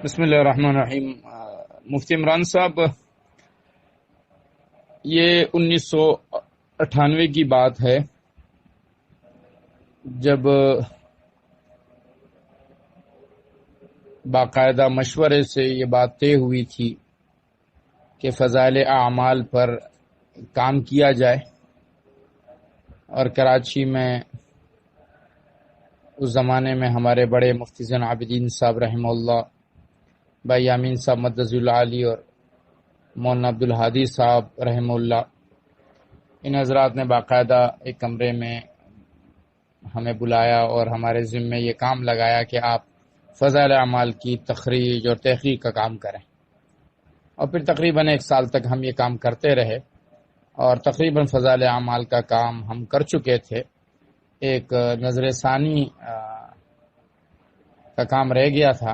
بسم اللہ الرحمن الرحیم۔ مفتی عمران صاحب، یہ 1998 کی بات ہے جب باقاعدہ مشورے سے یہ بات طے ہوئی تھی کہ فضائل اعمال پر کام کیا جائے، اور کراچی میں اس زمانے میں ہمارے بڑے مفتی زین العابدین صاحب رحمہ اللہ، بھائی یامین صاحب مدذ اللہ علی، اور مولانا عبدالہادی صاحب رحمہ اللہ، ان حضرات نے باقاعدہ ایک کمرے میں ہمیں بلایا اور ہمارے ذمے یہ کام لگایا کہ آپ فضائل اعمال کی تخریج اور تحقیق کا کام کریں۔ اور پھر تقریباً 1 سال تک ہم یہ کام کرتے رہے، اور تقریباً فضائل اعمال کا کام ہم کر چکے تھے۔ ایک نظر ثانی کا کام رہ گیا تھا،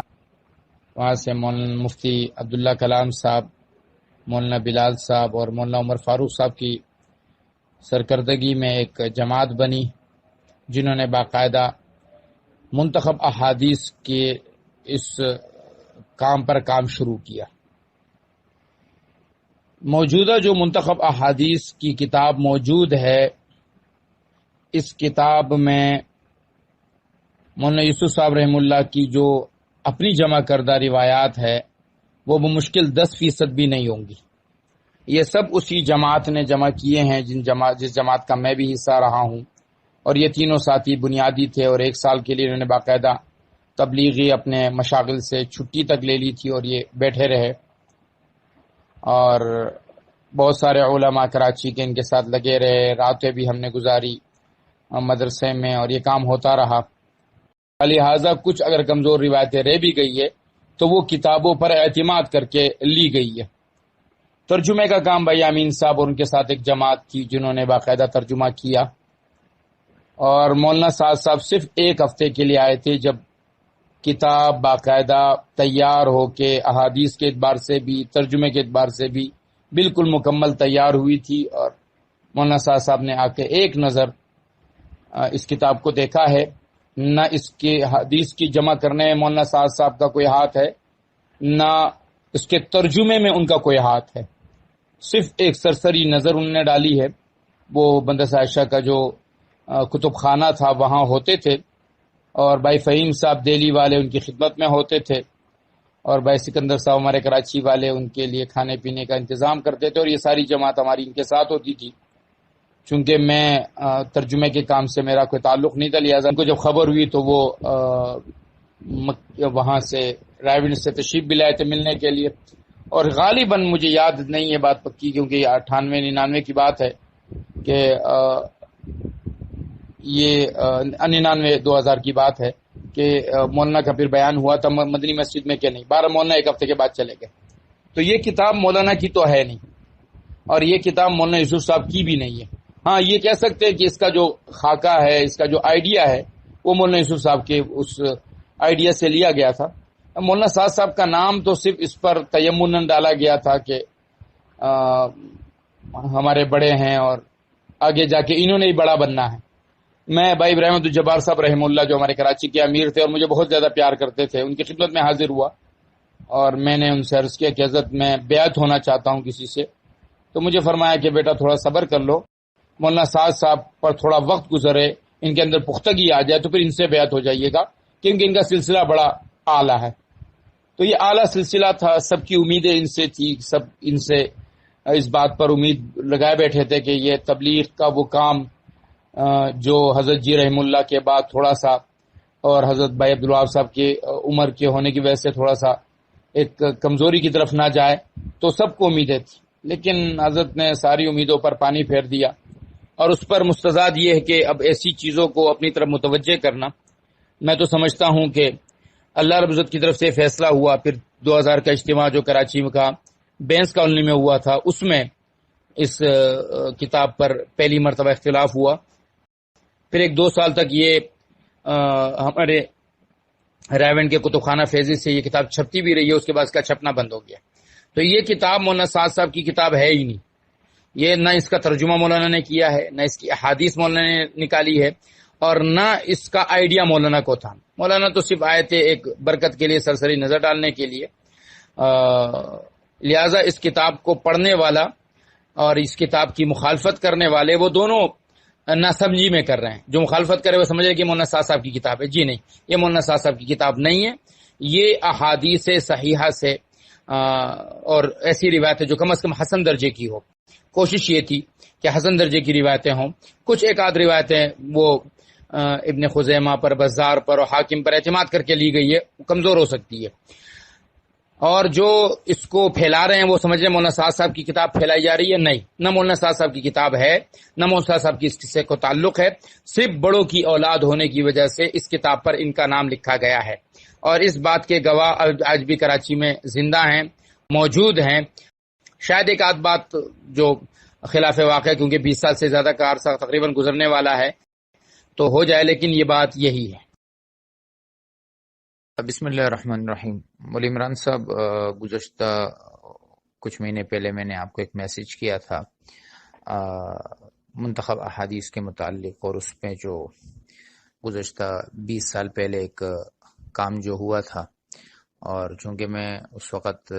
وہاں سے مولانا مفتی عبداللہ کلام صاحب، مولانا بلال صاحب اور مولانا عمر فاروق صاحب کی سرکردگی میں ایک جماعت بنی، جنہوں نے باقاعدہ منتخب احادیث کے اس کام پر کام شروع کیا۔ موجودہ جو منتخب احادیث کی کتاب موجود ہے، اس کتاب میں مولانا یوسف صاحب رحمہ اللہ کی جو اپنی جمع کردہ روایات ہے وہ بمشکل 10% بھی نہیں ہوں گی۔ یہ سب اسی جماعت نے جمع کیے ہیں جس جماعت کا میں بھی حصہ رہا ہوں، اور یہ تینوں ساتھی بنیادی تھے، اور 1 سال کے لیے انہوں نے باقاعدہ تبلیغی اپنے مشاغل سے چھٹی تک لے لی تھی اور یہ بیٹھے رہے، اور بہت سارے علماء کراچی کے ان کے ساتھ لگے رہے، راتیں بھی ہم نے گزاری مدرسے میں، اور یہ کام ہوتا رہا۔ لہٰذا کچھ اگر کمزور روایتیں رہ بھی گئی ہے تو وہ کتابوں پر اعتماد کر کے لی گئی ہے۔ ترجمے کا کام بھائی یامین صاحب اور ان کے ساتھ ایک جماعت تھی جنہوں نے باقاعدہ ترجمہ کیا، اور مولانا صاحب صرف 1 ہفتے کے لیے آئے تھے، جب کتاب باقاعدہ تیار ہو کے احادیث کے اعتبار سے بھی ترجمے کے اعتبار سے بھی بالکل مکمل تیار ہوئی تھی، اور مولانا صاحب نے آ کے ایک نظر اس کتاب کو دیکھا ہے۔ نہ اس کے حدیث کی جمع کرنے میں مولانا صاحب کا کوئی ہاتھ ہے، نہ اس کے ترجمے میں ان کا کوئی ہاتھ ہے، صرف ایک سرسری نظر انہوں نے ڈالی ہے۔ وہ بندس عائشہ کا جو کتب خانہ تھا وہاں ہوتے تھے، اور بھائی فہیم صاحب دہلی والے ان کی خدمت میں ہوتے تھے، اور بھائی سکندر صاحب ہمارے کراچی والے ان کے لیے کھانے پینے کا انتظام کرتے تھے، اور یہ ساری جماعت ہماری ان کے ساتھ ہوتی تھی۔ چونکہ میں ترجمے کے کام سے میرا کوئی تعلق نہیں تھا، لہٰذا ان کو جب خبر ہوئی تو وہ وہاں سے رائے سے تشریف بھی لائے تھے ملنے کے لیے، اور غالباً مجھے یاد نہیں ہے بات پکی، کیونکہ یہ 98-99 کی بات ہے کہ یہ 99-2000 کی بات ہے کہ مولانا کا پھر بیان ہوا تھا مدنی مسجد میں کہ نہیں، 12 مولانا 1 ہفتے کے بعد چلے گئے۔ تو یہ کتاب مولانا کی تو ہے نہیں، اور یہ کتاب مولانا یوسف صاحب کی بھی نہیں ہے۔ ہاں، یہ کہہ سکتے ہیں کہ اس کا جو خاکہ ہے، اس کا جو آئیڈیا ہے، وہ مولانا یوسف صاحب کے اس آئیڈیا سے لیا گیا تھا۔ مولانا صاحب کا نام تو صرف اس پر تیمناً ڈالا گیا تھا کہ ہمارے بڑے ہیں اور آگے جا کے انہوں نے ہی بڑا بننا ہے۔ میں بھائی ابراہیم عبدالجبار صاحب رحمہ اللہ، جو ہمارے کراچی کے امیر تھے اور مجھے بہت زیادہ پیار کرتے تھے، ان کی خدمت میں حاضر ہوا، اور میں نے ان سے عرض کیا کہ حضرت میں بیعت ہونا چاہتا ہوں کسی سے۔ تو مجھے فرمایا کہ بیٹا تھوڑا صبر کر لو، مولانا صاحب پر تھوڑا وقت گزرے، ان کے اندر پختگی آ جائے تو پھر ان سے بیعت ہو جائیے گا، کیونکہ ان کا سلسلہ بڑا اعلیٰ ہے۔ تو یہ اعلیٰ سلسلہ تھا، سب کی امیدیں ان سے تھی، سب ان سے اس بات پر امید لگائے بیٹھے تھے کہ یہ تبلیغ کا وہ کام جو حضرت جی رحم اللہ کے بعد تھوڑا سا، اور حضرت بھائی عبدالوہاب صاحب کی عمر کے ہونے کی وجہ سے تھوڑا سا ایک کمزوری کی طرف نہ جائے، تو سب کو امیدیں تھی، لیکن حضرت نے ساری امیدوں پر پانی پھیر دیا۔ اور اس پر مستزاد یہ ہے کہ اب ایسی چیزوں کو اپنی طرف متوجہ کرنا، میں تو سمجھتا ہوں کہ اللہ رب العزت کی طرف سے فیصلہ ہوا۔ پھر 2000 کا اجتماع جو کراچی کا بینس کالونی میں ہوا تھا، اس میں اس کتاب پر پہلی مرتبہ اختلاف ہوا۔ پھر 1-2 سال تک یہ ہمارے رائے کے کتب خانہ فیضی سے یہ کتاب چھپتی بھی رہی ہے، اس کے بعد اس کا چھپنا بند ہو گیا۔ تو یہ کتاب مولانا صاحب کی کتاب ہے ہی نہیں، یہ نہ اس کا ترجمہ مولانا نے کیا ہے، نہ اس کی احادیث مولانا نے نکالی ہے، اور نہ اس کا آئیڈیا مولانا کو تھا. مولانا تو صرف آئے تھے ایک برکت کے لیے، سرسری نظر ڈالنے کے لیے. لہذا اس کتاب کو پڑھنے والا اور اس کتاب کی مخالفت کرنے والے وہ دونوں ناسمجھی میں کر رہے ہیں. جو مخالفت کرے وہ سمجھ رہے کہ مولانا سعد صاحب کی کتاب ہے. جی نہیں، یہ مولانا سعد صاحب کی کتاب نہیں ہے. یہ احادیث صحیحہ سے اور ایسی روایتیں جو کم از کم حسن درجے کی ہو. کوشش یہ تھی کہ حسن درجے کی روایتیں ہوں. کچھ ایک آدھ روایتیں وہ ابن خزیمہ پر، بزار پر اور حاکم پر اعتماد کر کے لی گئی ہے، کمزور ہو سکتی ہے. اور جو اس کو پھیلا رہے ہیں وہ سمجھ رہے ہیں مولانا سعد صاحب کی کتاب پھیلائی جا رہی ہے. نہیں، نہ مولانا سعد صاحب کی کتاب ہے، نہ مولانا سعد صاحب کی اس قصے کو تعلق ہے. صرف بڑوں کی اولاد ہونے کی وجہ سے اس کتاب پر ان کا نام لکھا گیا ہے، اور اس بات کے گواہ آج بھی کراچی میں زندہ ہیں، موجود ہیں. شاید ایک آدھ بات جو خلاف واقع، کیونکہ 20 سال سے زیادہ کا عرصہ تقریباً گزرنے والا ہے، تو ہو جائے، لیکن یہ بات یہی ہے. بسم اللہ الرحمن الرحیم. مولی عمران صاحب، گزشتہ کچھ مہینے پہلے میں نے آپ کو ایک میسج کیا تھا منتخب احادیث کے متعلق، اور اس میں جو گزشتہ 20 سال پہلے ایک کام جو ہوا تھا، اور چونکہ میں اس وقت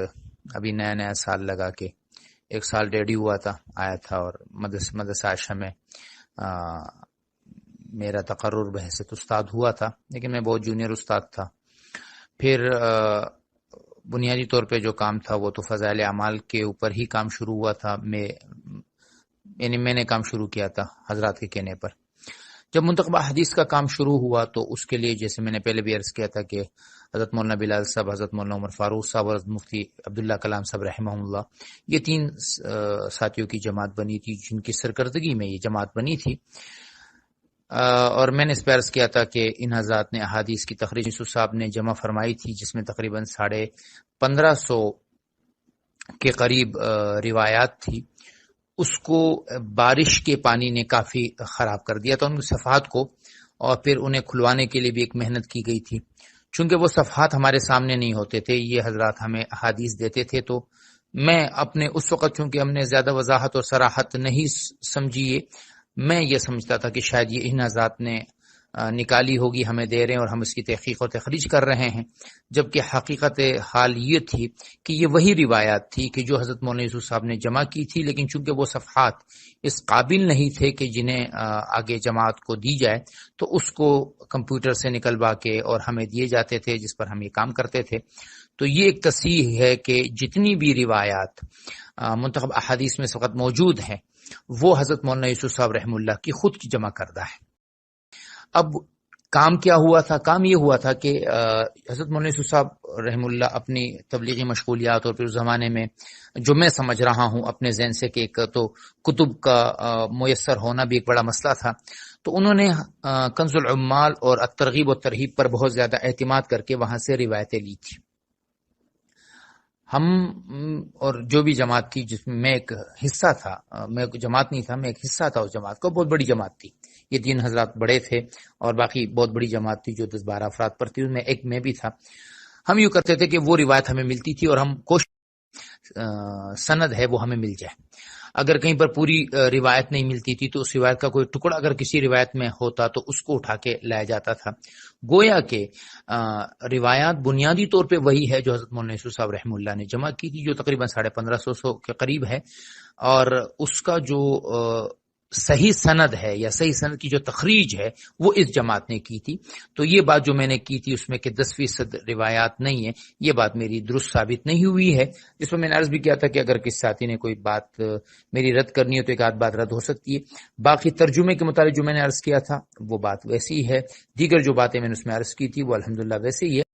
ابھی نیا سال لگا کے 1 سال ریڈی ہوا تھا، آیا تھا، اور مدرسہ عائشہ میں میرا تقرر بحیثیت استاد ہوا تھا، لیکن میں بہت جونیئر استاد تھا. پھر بنیادی طور پہ جو کام تھا وہ تو فضائل اعمال کے اوپر ہی کام شروع ہوا تھا. میں نے کام شروع کیا تھا حضرات کے کہنے پر. جب منتخب حدیث کا کام شروع ہوا تو اس کے لیے، جیسے میں نے پہلے بھی عرض کیا تھا کہ حضرت مولانا بلال صاحب، حضرت مولانا عمر فاروق صاحب اور مفتی عبداللہ کلام صاحب رحمہ اللہ، یہ 3 ساتھیوں کی جماعت بنی تھی، جن کی سرکردگی میں یہ جماعت بنی تھی. اور میں نے اس پہ عرض کیا تھا کہ ان حضرات نے احادیث کی تخریج یوسف صاحب نے جمع فرمائی تھی، جس میں تقریباً 1550 کے قریب روایات تھی. اس کو بارش کے پانی نے کافی خراب کر دیا تھا ان صفحات کو، اور پھر انہیں کھلوانے کے لیے بھی ایک محنت کی گئی تھی. چونکہ وہ صفحات ہمارے سامنے نہیں ہوتے تھے، یہ حضرات ہمیں احادیث دیتے تھے، تو میں اپنے اس وقت، چونکہ ہم نے زیادہ وضاحت اور صراحت نہیں سمجھی، میں یہ سمجھتا تھا کہ شاید یہ ان حضرات نے نکالی ہوگی، ہمیں دے رہے ہیں اور ہم اس کی تحقیق و تخریج کر رہے ہیں. جبکہ حقیقت حال یہ تھی کہ یہ وہی روایات تھی کہ جو حضرت مولانا یوسف صاحب نے جمع کی تھی، لیکن چونکہ وہ صفحات اس قابل نہیں تھے کہ جنہیں آگے جماعت کو دی جائے، تو اس کو کمپیوٹر سے نکلوا کے اور ہمیں دیے جاتے تھے، جس پر ہم یہ کام کرتے تھے. تو یہ ایک تصحیح ہے کہ جتنی بھی روایات منتخب احادیث میں اس وقت موجود ہیں، وہ حضرت مولانا یوسف صاحب رحمہ اللہ کی خود کی جمع کردہ ہے. اب کام کیا ہوا تھا؟ کام یہ ہوا تھا کہ حضرت مولانا یوسف صاحب رحمہ اللہ اپنی تبلیغی مشغولیات، اور پھر اس زمانے میں جو میں سمجھ رہا ہوں اپنے ذہن سے کہ ایک تو کتب کا میسر ہونا بھی ایک بڑا مسئلہ تھا، تو انہوں نے کنز العمال اور الترغیب و ترہیب پر بہت زیادہ اعتماد کر کے وہاں سے روایتیں لی تھی. ہم اور جو بھی جماعت تھی جس میں میں ایک حصہ تھا، میں جماعت نہیں تھا، میں ایک حصہ تھا اس جماعت کا، بہت بڑی جماعت تھی. یہ 3 حضرات بڑے تھے اور باقی بہت بڑی جماعت تھی جو 10-12 افراد پر تھی، ان میں ایک میں بھی تھا. ہم یوں کرتے تھے کہ وہ روایت ہمیں ملتی تھی اور ہم کوشش سند ہے وہ ہمیں مل جائے. اگر کہیں پر پوری روایت نہیں ملتی تھی تو اس روایت کا کوئی ٹکڑا اگر کسی روایت میں ہوتا تو اس کو اٹھا کے لایا جاتا تھا. گویا کہ روایات بنیادی طور پہ وہی ہے جو حضرت مولانا یوسف صاحب رحمہ اللہ نے جمع کی تھی، جو تقریباً 1550 کے قریب ہے، اور اس کا جو صحیح سند ہے یا صحیح سند کی جو تخریج ہے وہ اس جماعت نے کی تھی. تو یہ بات جو میں نے کی تھی اس میں کہ 10% روایات نہیں ہے، یہ بات میری درست ثابت نہیں ہوئی ہے، جس پر میں نے عرض بھی کیا تھا کہ اگر کسی ساتھی نے کوئی بات میری رد کرنی ہے تو ایک آدھ بات رد ہو سکتی ہے. باقی ترجمے کے متعلق جو میں نے عرض کیا تھا وہ بات ویسی ہے، دیگر جو باتیں میں نے اس میں عرض کی تھی وہ الحمدللہ ویسے ہی ہے.